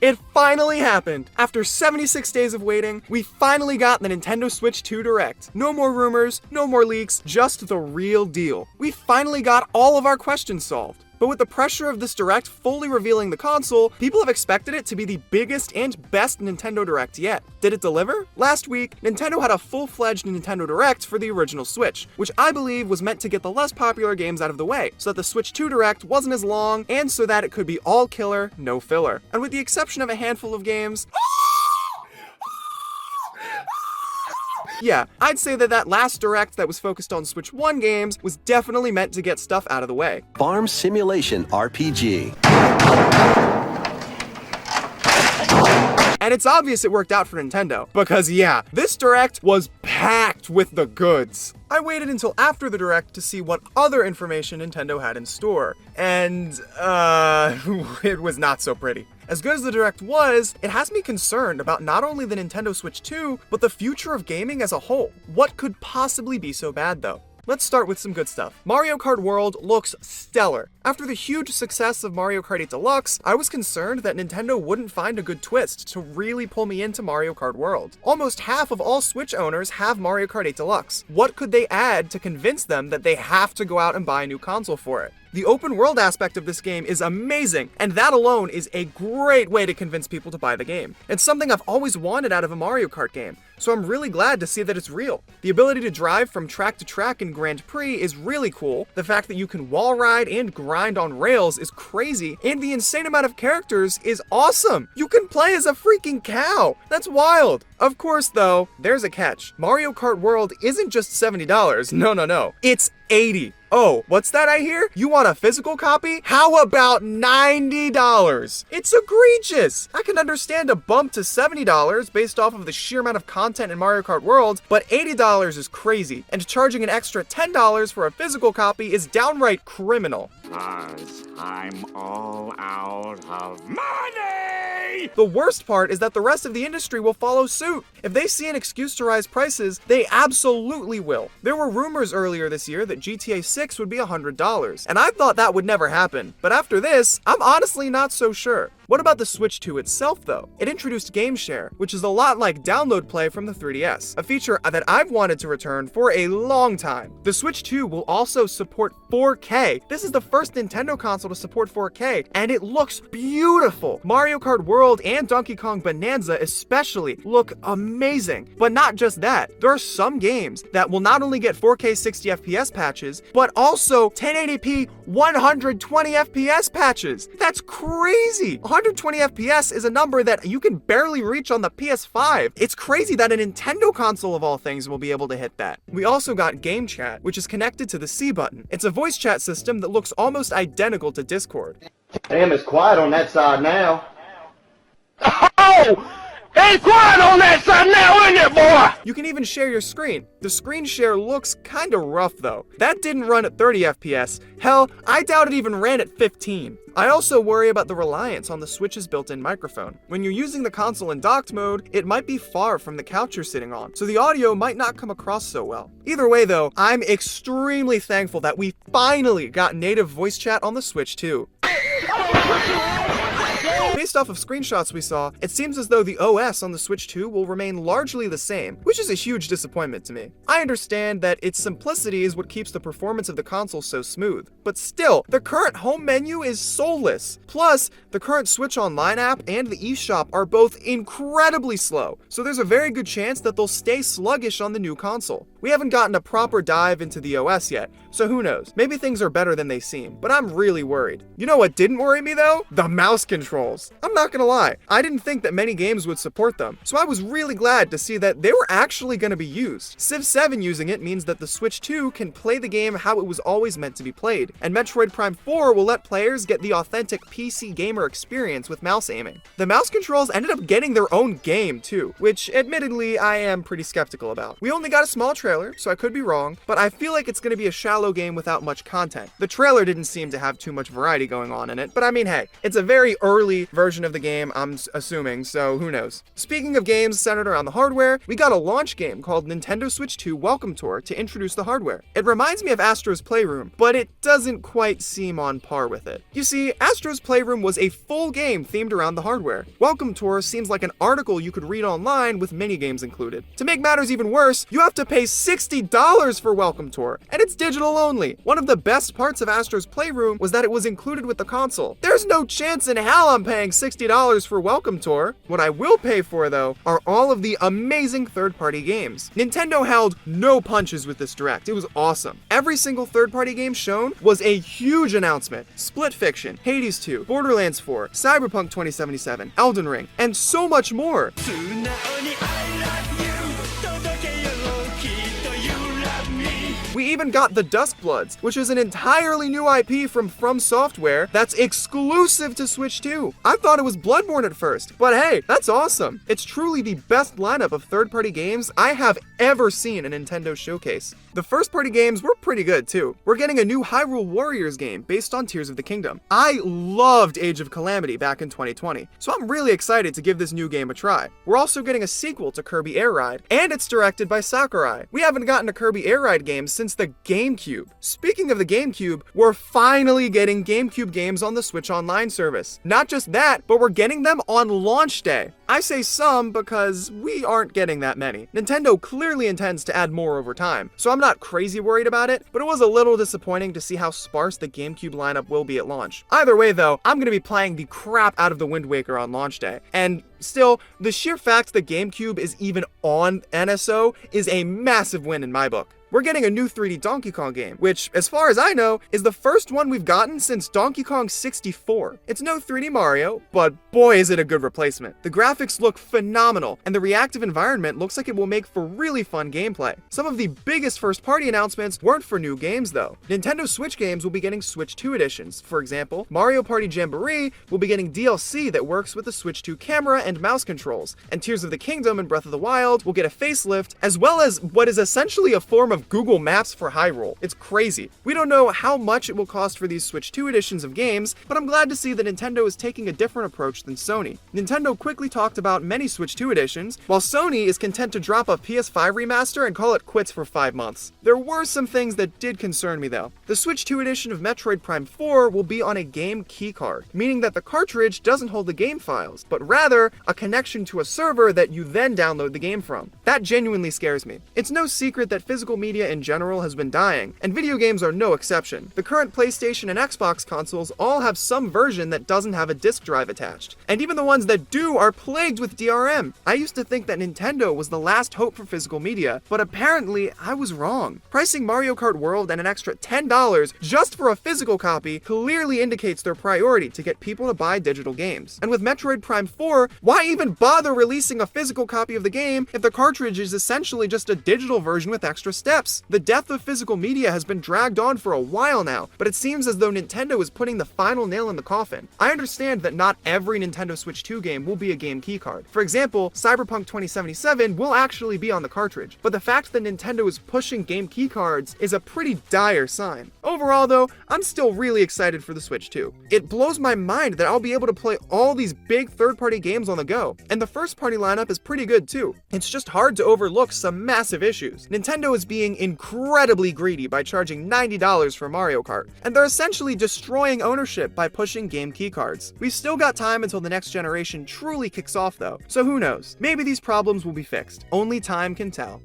It finally happened! After 76 days of waiting, we finally got the Nintendo Switch 2 Direct. No more rumors, no more leaks, just the real deal. We finally got all of our questions solved. But with the pressure of this Direct fully revealing the console, people have expected it to be the biggest and best Nintendo Direct yet. Did it deliver? Last week, Nintendo had a full-fledged Nintendo Direct for the original Switch, which I believe was meant to get the less popular games out of the way, so that the Switch 2 Direct wasn't as long, and so that it could be all killer, no filler. And with the exception of a handful of games, yeah, I'd say that last Direct that was focused on Switch 1 games was definitely meant to get stuff out of the way. Farm Simulation RPG. And it's obvious it worked out for Nintendo, because yeah, this Direct was packed with the goods. I waited until after the Direct to see what other information Nintendo had in store, and it was not so pretty. As good as the Direct was, it has me concerned about not only the Nintendo Switch 2, but the future of gaming as a whole. What could possibly be so bad though? Let's start with some good stuff. Mario Kart World looks stellar. After the huge success of Mario Kart 8 Deluxe, I was concerned that Nintendo wouldn't find a good twist to really pull me into Mario Kart World. Almost half of all Switch owners have Mario Kart 8 Deluxe. What could they add to convince them that they have to go out and buy a new console for it? The open world aspect of this game is amazing, and that alone is a great way to convince people to buy the game. It's something I've always wanted out of a Mario Kart game, so I'm really glad to see that it's real. The ability to drive from track to track in Grand Prix is really cool, the fact that you can wall ride and grind on rails is crazy, and the insane amount of characters is awesome! You can play as a freaking cow! That's wild! Of course though, there's a catch. Mario Kart World isn't just $70, no. It's $80. Oh, what's that I hear? You want a physical copy? How about $90? It's egregious! I can understand a bump to $70 based off of the sheer amount of content in Mario Kart World, but $80 is crazy, and charging an extra $10 for a physical copy is downright criminal. 'Cause I'm all out of money! The worst part is that the rest of the industry will follow suit. If they see an excuse to rise prices, they absolutely will. There were rumors earlier this year that GTA 6 would be $100, and I thought that would never happen. But after this, I'm honestly not so sure. What about the Switch 2 itself though? It introduced Game Share, which is a lot like download play from the 3DS, a feature that I've wanted to return for a long time. The Switch 2 will also support 4K. This is the first Nintendo console to support 4K, and it looks beautiful. Mario Kart World and Donkey Kong Bonanza especially look amazing. But not just that, there are some games that will not only get 4K 60 FPS patches, but also 1080p 120 FPS patches. That's crazy! 120 FPS is a number that you can barely reach on the PS5. It's crazy that a Nintendo console of all things will be able to hit that. We also got Game Chat, which is connected to the C button. It's a voice chat system that looks almost identical to Discord. Damn, it's quiet on that side now. Oh! It's quiet on that side now, isn't it, boy? You can even share your screen. The screen share looks kinda rough though. That didn't run at 30 FPS. Hell, I doubt it even ran at 15. I also worry about the reliance on the Switch's built-in microphone. When you're using the console in docked mode, it might be far from the couch you're sitting on, so the audio might not come across so well. Either way though, I'm extremely thankful that we finally got native voice chat on the Switch too. Based off of screenshots we saw, it seems as though the OS on the Switch 2 will remain largely the same, which is a huge disappointment to me. I understand that its simplicity is what keeps the performance of the console so smooth, but still, the current home menu is soulless. Plus, the current Switch Online app and the eShop are both incredibly slow, so there's a very good chance that they'll stay sluggish on the new console. We haven't gotten a proper dive into the OS yet, so who knows, maybe things are better than they seem, but I'm really worried. You know what didn't worry me though? The mouse controls. I'm not gonna lie, I didn't think that many games would support them, so I was really glad to see that they were actually gonna be used. Civ 7 using it means that the Switch 2 can play the game how it was always meant to be played, and Metroid Prime 4 will let players get the authentic PC gamer experience with mouse aiming. The mouse controls ended up getting their own game too, which admittedly I am pretty skeptical about. We only got a small trailer, so I could be wrong, but I feel like it's gonna be a shallow game without much content. The trailer didn't seem to have too much variety going on in it, but I mean hey, it's a very early version version of the game, I'm assuming, so who knows. Speaking of games centered around the hardware, we got a launch game called Nintendo Switch 2 Welcome Tour to introduce the hardware. It reminds me of Astro's Playroom, but it doesn't quite seem on par with it. You see, Astro's Playroom was a full game themed around the hardware. Welcome Tour seems like an article you could read online with minigames included. To make matters even worse, you have to pay $60 for Welcome Tour, and it's digital only. One of the best parts of Astro's Playroom was that it was included with the console. There's no chance in hell I'm paying $60 for Welcome Tour. What I will pay for, though, are all of the amazing third-party games. Nintendo held no punches with this direct. It was awesome. Every single third-party game shown was a huge announcement. Split Fiction, Hades 2, Borderlands 4, Cyberpunk 2077, Elden Ring, and so much more. We even got the Duskbloods, which is an entirely new IP from FromSoftware that's exclusive to Switch 2. I thought it was Bloodborne at first, but hey, that's awesome. It's truly the best lineup of third-party games I have ever seen a Nintendo showcase. The first-party games were pretty good too. We're getting a new Hyrule Warriors game based on Tears of the Kingdom. I loved Age of Calamity back in 2020, so I'm really excited to give this new game a try. We're also getting a sequel to Kirby Air Ride, and it's directed by Sakurai. We haven't gotten a Kirby Air Ride game since the GameCube. Speaking of the GameCube, we're finally getting GameCube games on the Switch Online service. Not just that, but we're getting them on launch day. I say some because we aren't getting that many. Nintendo clearly intends to add more over time, so I'm not crazy worried about it, but it was a little disappointing to see how sparse the GameCube lineup will be at launch. Either way though, I'm going to be playing the crap out of the Wind Waker on launch day, and still, the sheer fact the GameCube is even on NSO is a massive win in my book. We're getting a new 3D Donkey Kong game, which, as far as I know, is the first one we've gotten since Donkey Kong 64. It's no 3D Mario, but boy is it a good replacement. The graphics look phenomenal, and the reactive environment looks like it will make for really fun gameplay. Some of the biggest first-party announcements weren't for new games though. Nintendo Switch games will be getting Switch 2 editions. For example, Mario Party Jamboree will be getting DLC that works with the Switch 2 camera and mouse controls, and Tears of the Kingdom and Breath of the Wild will get a facelift, as well as what is essentially a form of Google Maps for Hyrule. It's crazy. We don't know how much it will cost for these Switch 2 editions of games, but I'm glad to see that Nintendo is taking a different approach than Sony. Nintendo quickly talked about many Switch 2 editions, while Sony is content to drop a PS5 remaster and call it quits for 5 months. There were some things that did concern me though. The Switch 2 edition of Metroid Prime 4 will be on a game keycard, meaning that the cartridge doesn't hold the game files, but rather a connection to a server that you then download the game from. That genuinely scares me. It's no secret that physical media in general has been dying, and video games are no exception. The current PlayStation and Xbox consoles all have some version that doesn't have a disk drive attached, and even the ones that do are plagued with DRM. I used to think that Nintendo was the last hope for physical media, but apparently I was wrong. Pricing Mario Kart World and an extra $10 just for a physical copy clearly indicates their priority to get people to buy digital games. And with Metroid Prime 4, why even bother releasing a physical copy of the game if the cartridge is essentially just a digital version with extra steps? The death of physical media has been dragged on for a while now, but it seems as though Nintendo is putting the final nail in the coffin. I understand that not every Nintendo Switch 2 game will be a game keycard. For example, Cyberpunk 2077 will actually be on the cartridge, but the fact that Nintendo is pushing game keycards is a pretty dire sign. Overall though, I'm still really excited for the Switch 2. It blows my mind that I'll be able to play all these big third-party games on the go, and the first-party lineup is pretty good too. It's just hard to overlook some massive issues. Nintendo is being incredibly greedy by charging $90 for Mario Kart, and they're essentially destroying ownership by pushing game keycards. We've still got time until the next generation truly kicks off though, so who knows? Maybe these problems will be fixed. Only time can tell.